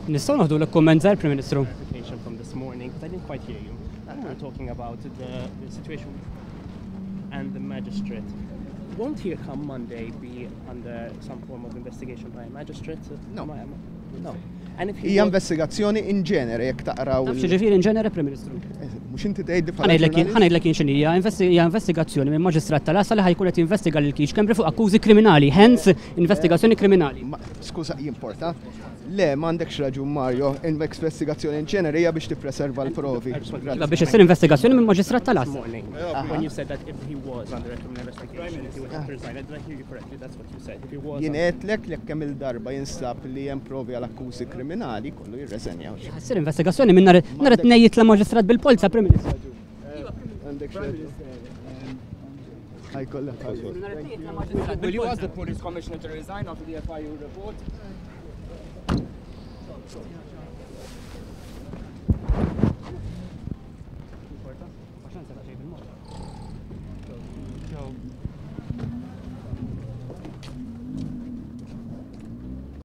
Nistgħu naħdu l-komment żgħar Prim Ministru. Clarification from this morning, because I didn't quite hear you. We were talking about the situation and the magistrate. Won't he come Monday be under some form of investigation by a magistrate? No. No. And if he Hija investigazzjoni in ġenere jekk taqraw. Nafx ġifieri in ġenere Prim Ministru. Mhux inti tgħid Ħanejdlek jien x'inhi hija investigazzjoni minn maġistrat tal-Asal li ħajkun qed jinvestiga lil Kix kemm fuq akkużi kriminali, hence investigazzjoni kriminali. Skuża, jimporta. Le, m'għandekx raġun Mario, investigazzjoni in ġenere hija biex tippreserva l-provi. Biex issir investigazzjoni minn maġistrat tal-Asal. When you said that if he was under a criminal investigation, he would have to resign. Did I hear you correctly? That's what you said. If he was. Jien qedlek li kemm il-darba jinstab li hemm provi għal akkużi kriminali kollu jirreżenja. Ħassir investigazzjoni minn nhar it-tnejn jitla maġistrat bil-polza Prim Ministru. Will you ask the police commissioner to resign after the FIU report?